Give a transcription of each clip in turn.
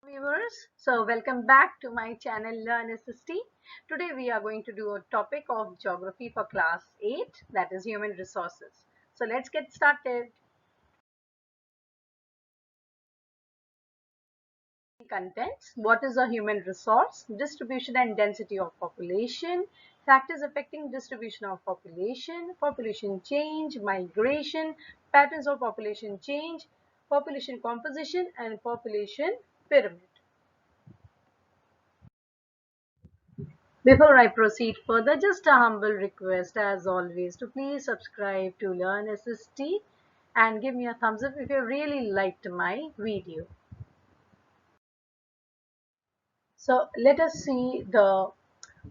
Viewers, so welcome back to my channel Learn SST. Today we are going to do a topic of geography for class 8, that is human resources. So let's get started. Contents: what is a human resource? Distribution and density of population, factors affecting distribution of population, population change, migration, patterns of population change, population composition and population pyramid. Before I proceed further, just a humble request as always to please subscribe to Learn SST and give me a thumbs up if you really liked my video. So let us see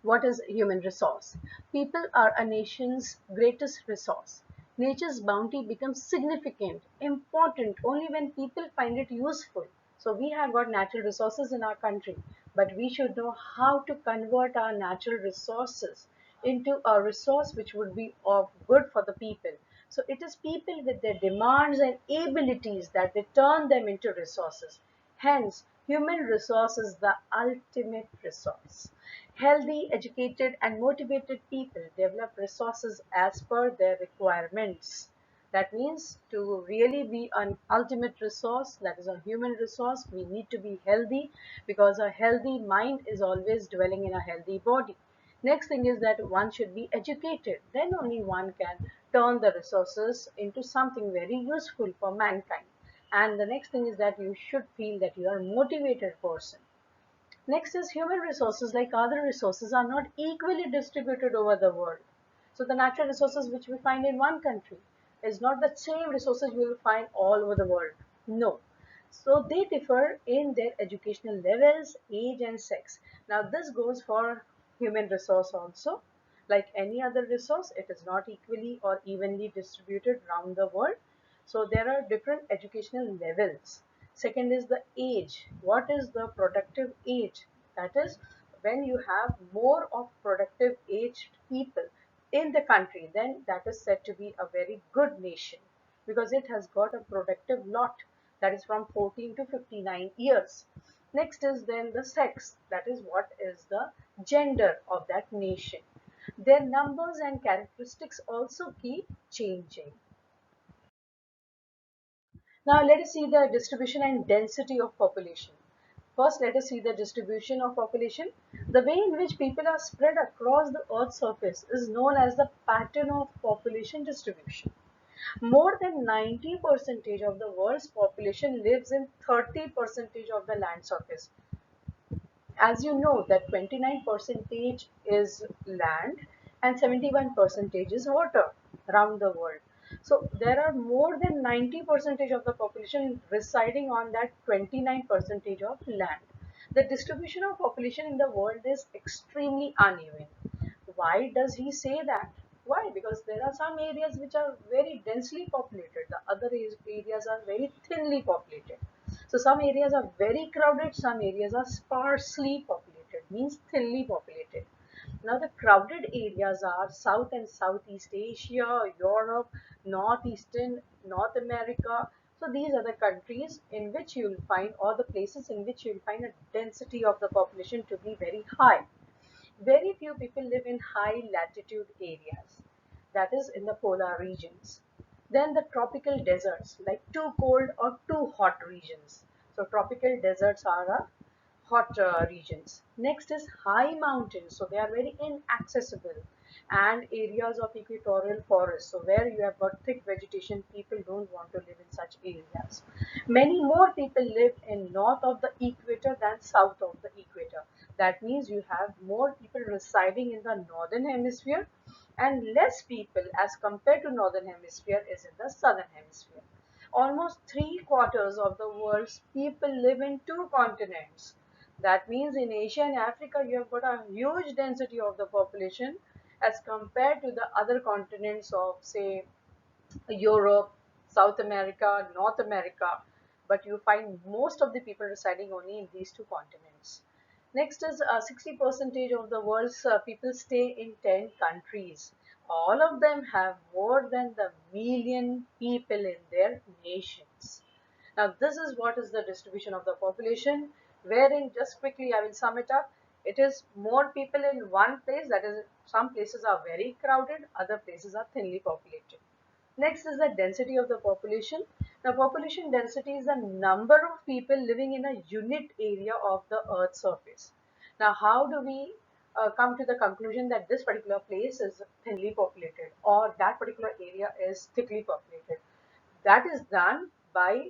what is human resource. People are a nation's greatest resource. Nature's bounty becomes significant, important only when people find it useful. So we have got natural resources in our country, but we should know how to convert our natural resources into a resource which would be of good for the people. So it is people with their demands and abilities that they turn them into resources. Hence, human resource is the ultimate resource. Healthy, educated, and motivated people develop resources as per their requirements. That means to really be an ultimate resource, that is a human resource, we need to be healthy because a healthy mind is always dwelling in a healthy body. Next thing is that one should be educated. Then only one can turn the resources into something very useful for mankind. And the next thing is that you should feel that you are a motivated person. Next is human resources, like other resources, are not equally distributed over the world. So the natural resources which we find in one country is not the same resources we will find all over the world. No. So they differ in their educational levels, age and sex. Now this goes for human resource also. Like any other resource, it is not equally or evenly distributed around the world. So there are different educational levels. Second is the age. What is the productive age? That is when you have more of productive aged people in the country, then that is said to be a very good nation because it has got a productive lot, that is from 14 to 59 years. Next is then the sex, that is what is the gender of that nation. Their numbers and characteristics also keep changing. Now let us see the distribution and density of population. First, let us see the distribution of population. The way in which people are spread across the Earth's surface is known as the pattern of population distribution. More than 90% of the world's population lives in 30% of the land surface. As you know that 29% is land and 71% is water around the world. So there are more than 90% of the population residing on that 29% of land. The distribution of population in the world is extremely uneven. Why does he say that? Why? Because there are some areas which are very densely populated, the other areas are very thinly populated. So some areas are very crowded, some areas are sparsely populated, means thinly populated. Now the crowded areas are South and Southeast Asia, Europe, Northeastern, North America. So these are the countries in which you will find, or the places in which you will find a density of the population to be very high. Very few people live in high latitude areas, that is in the polar regions. Then the tropical deserts, like too cold or too hot regions. So tropical deserts are hot regions. Next is high mountains, so they are very inaccessible, and areas of equatorial forest, so where you have got thick vegetation, people don't want to live in such areas. Many more people live in north of the equator than south of the equator. That means you have more people residing in the northern hemisphere and less people as compared to northern hemisphere is in the southern hemisphere. Almost three-quarters of the world's people live in two continents. That means in Asia and Africa, you have got a huge density of the population as compared to the other continents of, say, Europe, South America, North America. But you find most of the people residing only in these two continents. Next is 60% of the world's people stay in 10 countries. All of them have more than the million people in their nations. Now, this is what is the distribution of the population. wherein just quickly I will sum it up. It is more people in one place, that is, some places are very crowded, other places are thinly populated. Next is the density of the population. The population density is the number of people living in a unit area of the Earth's surface. Now, how do we come to the conclusion that this particular place is thinly populated or that particular area is thickly populated? That is done by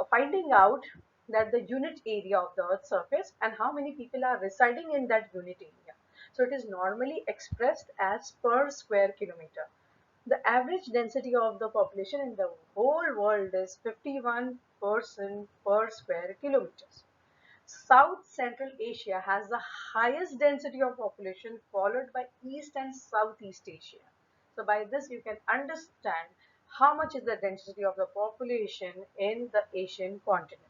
finding out that the unit area of the Earth's surface and how many people are residing in that unit area. So it is normally expressed as per square kilometer. The average density of the population in the whole world is 51 person per square kilometers. South Central Asia has the highest density of population, followed by East and Southeast Asia. So by this you can understand how much is the density of the population in the Asian continent.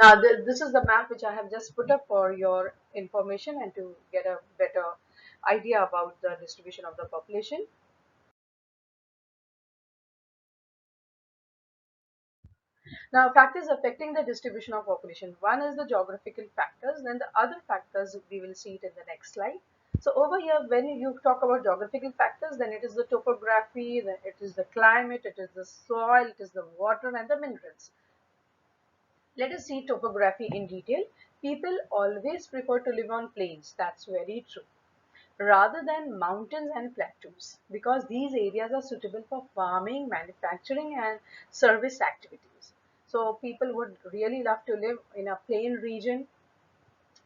Now this is the map which I have just put up for your information and to get a better idea about the distribution of the population. Now, factors affecting the distribution of population. One is the geographical factors, then the other factors we will see it in the next slide. So over here, when you talk about geographical factors, then it is the topography, then it is the climate, it is the soil, it is the water and the minerals. Let us see topography in detail. People always prefer to live on plains. That's very true, rather than mountains and plateaus, because these areas are suitable for farming, manufacturing and service activities. So people would really love to live in a plain region.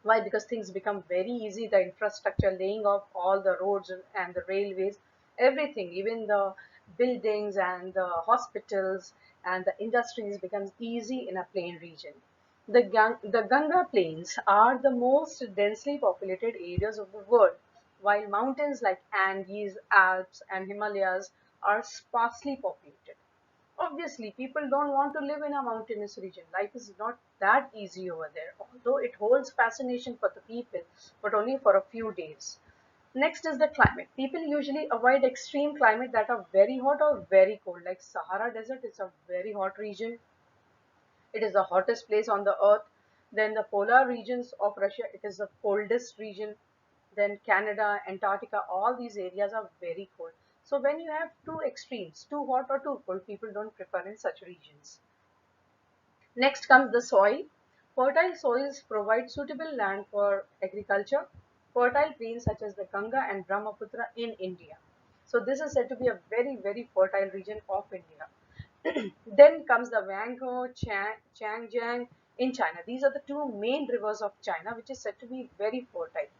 Why? Because things become very easy. The infrastructure, laying of all the roads and the railways, everything, even the buildings and the hospitals and the industries becomes easy in a plain region. The Ganga plains are the most densely populated areas of the world, while mountains like Andes, Alps and Himalayas are sparsely populated. Obviously, people don't want to live in a mountainous region. Life is not that easy over there, although it holds fascination for the people, but only for a few days. Next is the climate. People usually avoid extreme climate that are very hot or very cold, like Sahara Desert is a very hot region. It is the hottest place on the earth. Then the polar regions of Russia, it is the coldest region. Then Canada, Antarctica, all these areas are very cold. So when you have two extremes, too hot or too cold, people don't prefer in such regions. Next comes the soil. Fertile soils provide suitable land for agriculture. Fertile plains such as the Ganga and Brahmaputra in India. So this is said to be a very, very fertile region of India. Then comes the Wangho, Changjiang in China. These are the two main rivers of China, which is said to be very fertile.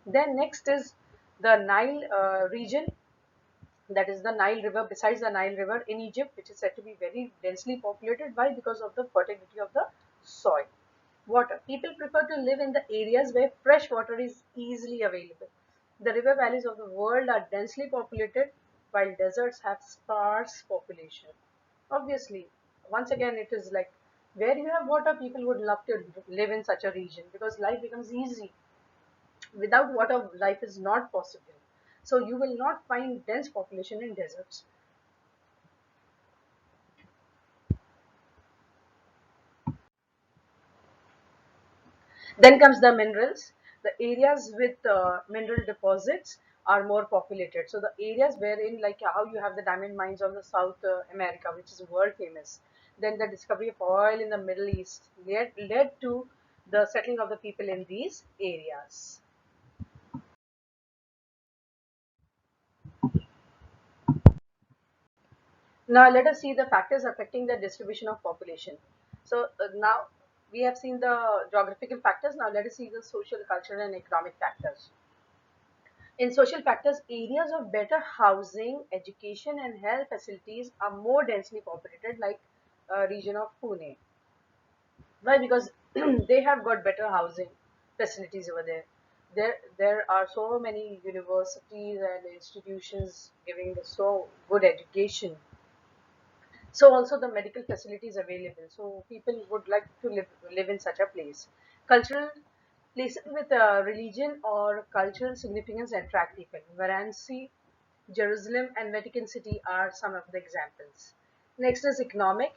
Then next is the Nile region, that is the Nile River, besides the Nile River in Egypt, which is said to be very densely populated. Why? Because of the fertility of the soil. Water. People prefer to live in the areas where fresh water is easily available. The river valleys of the world are densely populated, while deserts have sparse population. Obviously, once again, it is like where you have water, people would love to live in such a region because life becomes easy. Without water, life is not possible. So you will not find dense population in deserts. Then comes the minerals. The areas with mineral deposits are more populated. So the areas wherein, like how you have the diamond mines of the South America, which is world famous. Then the discovery of oil in the Middle East led to the settling of the people in these areas. Now let us see the factors affecting the distribution of population. So now we have seen the geographical factors. Now let us see the social, cultural and economic factors. In social factors, areas of better housing, education and health facilities are more densely populated, like region of Pune. Why? Because they have got better housing facilities over there. There are so many universities and institutions giving so good education. So also the medical facilities available. So people would like to live in such a place. Cultural places with religion or cultural significance attract people. Varanasi, Jerusalem, and Vatican City are some of the examples. Next is economic.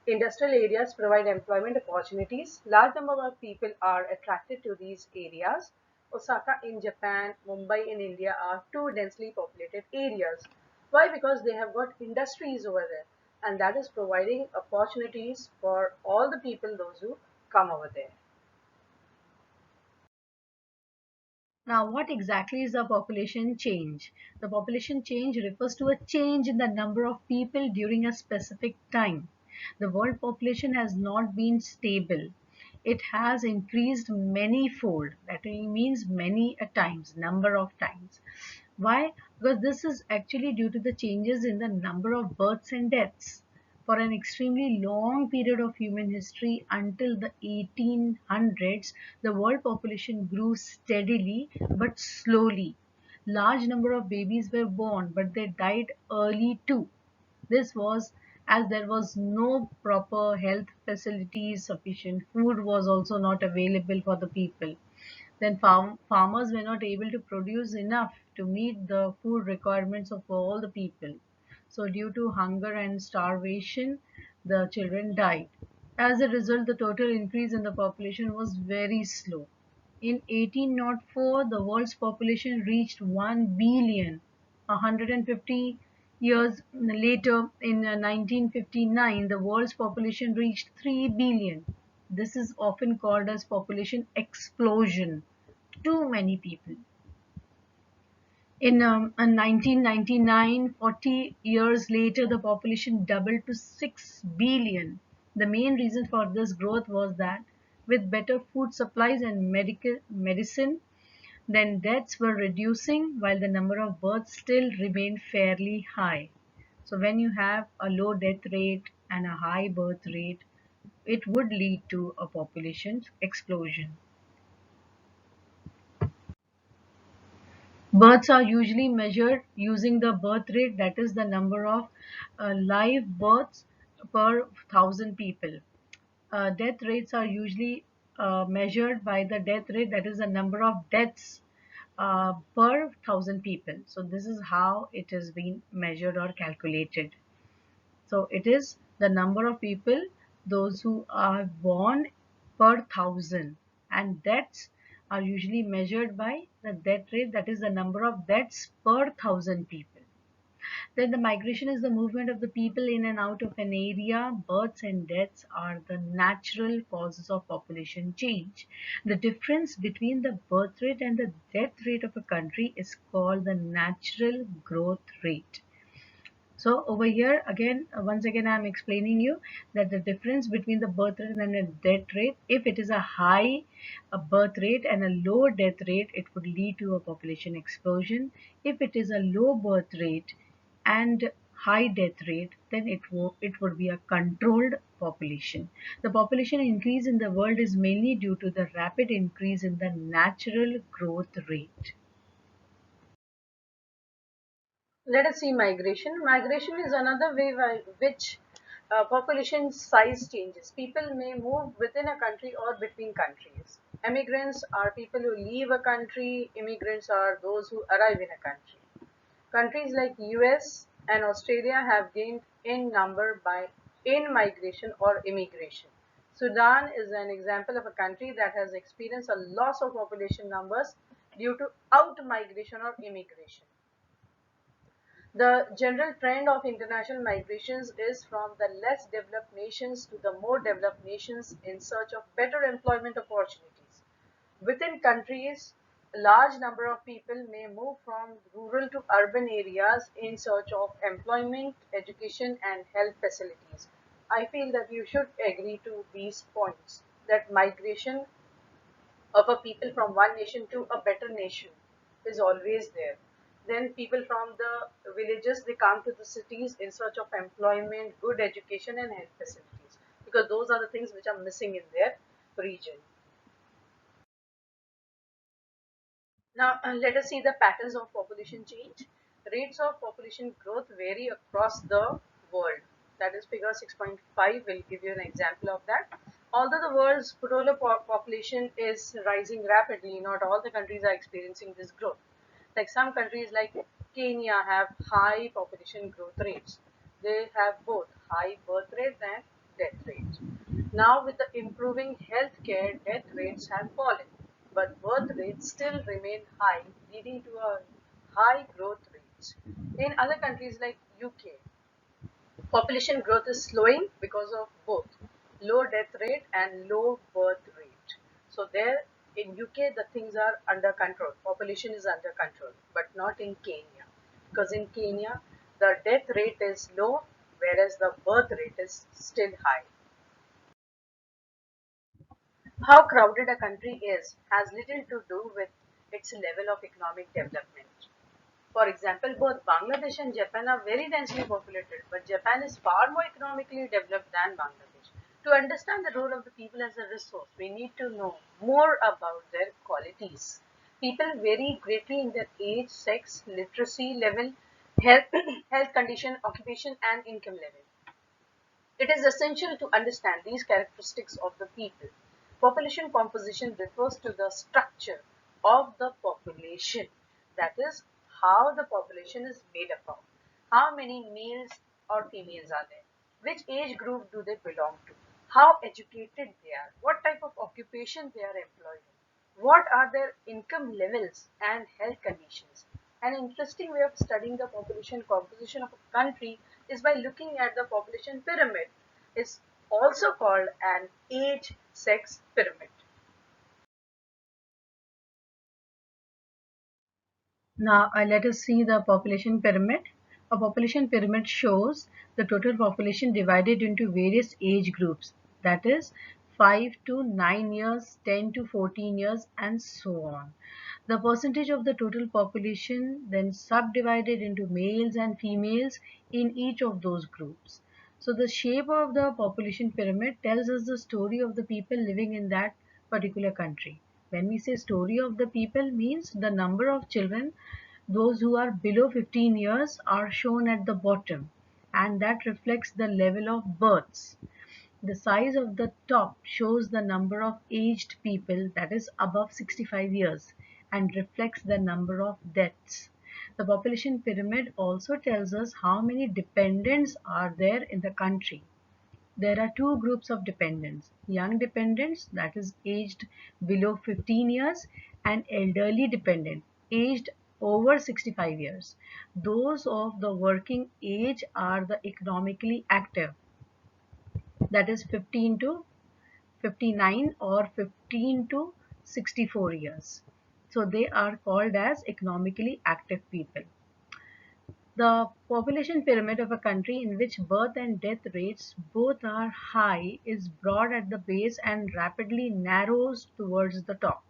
Industrial areas provide employment opportunities. Large number of people are attracted to these areas. Osaka in Japan, Mumbai in India are two densely populated areas. Why? Because they have got industries over there, and that is providing opportunities for all the people, those who come over there. Now, what exactly is the population change? The population change refers to a change in the number of people during a specific time. The world population has not been stable. It has increased many-fold. That means many a times, number of times. Why? Because this is actually due to the changes in the number of births and deaths. For an extremely long period of human history until the 1800s, the world population grew steadily but slowly. Large number of babies were born, but they died early too. This was as there was no proper health facilities, sufficient food was also not available for the people. Then farmers were not able to produce enough to meet the food requirements of all the people. So due to hunger and starvation, the children died. As a result, the total increase in the population was very slow. In 1804, the world's population reached 1 billion. 150 years later, in 1959, the world's population reached 3 billion. This is often called as population explosion. Too many people. In 1999, 40 years later, the population doubled to 6 billion. The main reason for this growth was that with better food supplies and medical medicine, then deaths were reducing while the number of births still remained fairly high. So when you have a low death rate and a high birth rate, it would lead to a population explosion. Births are usually measured using the birth rate, that is the number of live births per thousand people. Death rates are usually measured by the death rate, that is the number of deaths per thousand people. So this is how it has been measured or calculated. So it is the number of people, those who are born per thousand, and deaths are usually measured by the death rate, that is the number of deaths per thousand people. Then the migration is the movement of the people in and out of an area. Births and deaths are the natural causes of population change. The difference between the birth rate and the death rate of a country is called the natural growth rate. So over here again, once again I am explaining you that the difference between the birth rate and a death rate, if it is a high birth rate and a low death rate, it would lead to a population explosion. If it is a low birth rate and high death rate, then it would be a controlled population. The population increase in the world is mainly due to the rapid increase in the natural growth rate. Let us see migration. Migration is another way by which population size changes. People may move within a country or between countries. Immigrants are people who leave a country. Immigrants are those who arrive in a country. Countries like US and Australia have gained in number by in migration or immigration. Sudan is an example of a country that has experienced a loss of population numbers due to out migration or immigration. The general trend of international migrations is from the less developed nations to the more developed nations in search of better employment opportunities. Within countries, a large number of people may move from rural to urban areas in search of employment, education, and health facilities. I feel that you should agree to these points, that migration of a people from one nation to a better nation is always there. Then people from the villages, they come to the cities in search of employment, good education and health facilities, because those are the things which are missing in their region. Now let us see the patterns of population change. Rates of population growth vary across the world. That is figure 6.5 will give you an example of that. Although the world's total population is rising rapidly, not all the countries are experiencing this growth. Like some countries like Kenya have high population growth rates. They have both high birth rates and death rate. Now, with the improving healthcare, death rates have fallen, but birth rates still remain high, leading to a high growth rates. In other countries like UK, population growth is slowing because of both low death rate and low birth rate. So there in UK the things are under control. Population is under control, but not in Kenya. Because in Kenya the death rate is low whereas the birth rate is still high. How crowded a country is has little to do with its level of economic development. For example, both Bangladesh and Japan are very densely populated, but Japan is far more economically developed than Bangladesh. To understand the role of the people as a resource, we need to know more about their qualities. People vary greatly in their age, sex, literacy level, health, health condition, occupation, and income level. It is essential to understand these characteristics of the people. Population composition refers to the structure of the population, that is, how the population is made up of. How many males or females are there? Which age group do they belong to? How educated they are? What type of occupation they are employed in? What are their income levels and health conditions? An interesting way of studying the population composition of a country is by looking at the population pyramid. It's also called an age sex pyramid. Now, let us see the population pyramid. A population pyramid shows the total population divided into various age groups, that is, 5 to 9 years, 10 to 14 years, and so on. The percentage of the total population then subdivided into males and females in each of those groups. So, the shape of the population pyramid tells us the story of the people living in that particular country. When we say story of the people means the number of children, those who are below 15 years are shown at the bottom, and that reflects the level of births. The size of the top shows the number of aged people, that is above 65 years, and reflects the number of deaths. The population pyramid also tells us how many dependents are there in the country. There are two groups of dependents: young dependents, that is aged below 15 years, and elderly dependent, aged over 65 years. Those of the working age are the economically active, that is 15 to 59 or 15 to 64 years. So they are called as economically active people. The population pyramid of a country in which birth and death rates both are high is broad at the base and rapidly narrows towards the top.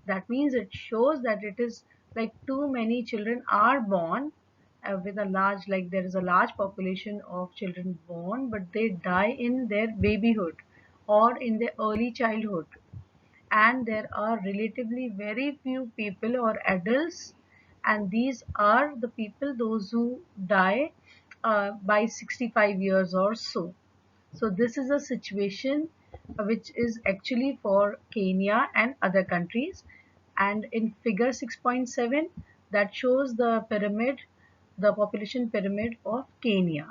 That means it shows that it is like too many children are born with a large, like there is a large population of children born, but they die in their babyhood or in their early childhood, and there are relatively very few people or adults, and these are the people those who die by 65 years or so. So this is a situation which is actually for Kenya and other countries, and in figure 6.7 that shows the pyramid, the population pyramid of Kenya.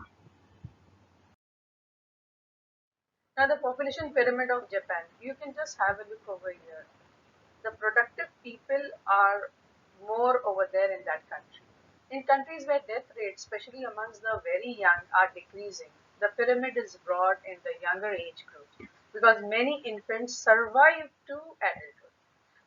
Now the population pyramid of Japan, you can just have a look over here. The productive people are more over there in that country. In countries where death rates, especially amongst the very young, are decreasing, the pyramid is broad in the younger age group because many infants survive to adulthood.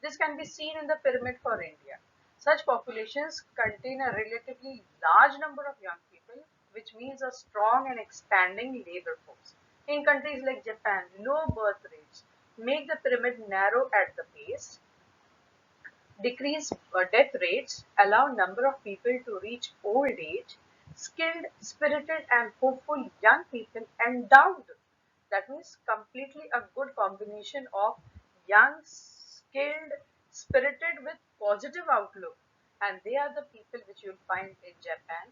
This can be seen in the pyramid for India. Such populations contain a relatively large number of young people, which means a strong and expanding labor force. In countries like Japan, low birth rates make the pyramid narrow at the base. Decreased death rates allow number of people to reach old age. Skilled, spirited, and hopeful young people endowed. That means completely a good combination of young, skilled, spirited with positive outlook, and they are the people which you'll find in Japan,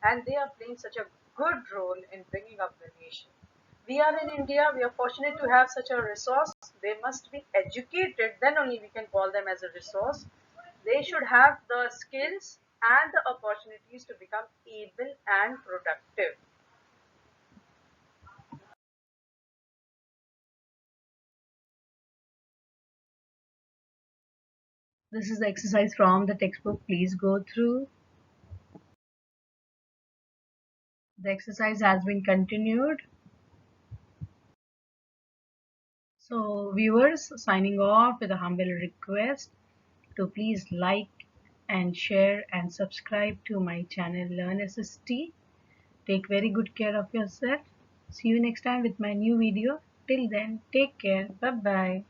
and they are playing such a good role in bringing up the nation. We are in India, we are fortunate to have such a resource. They must be educated, then only we can call them as a resource. They should have the skills and the opportunities to become able and productive. This is the exercise from the textbook. Please go through. The exercise has been continued. So viewers, signing off with a humble request to please like and share and subscribe to my channel Learn SST. Take very good care of yourself. See you next time with my new video. Till then, take care. Bye bye.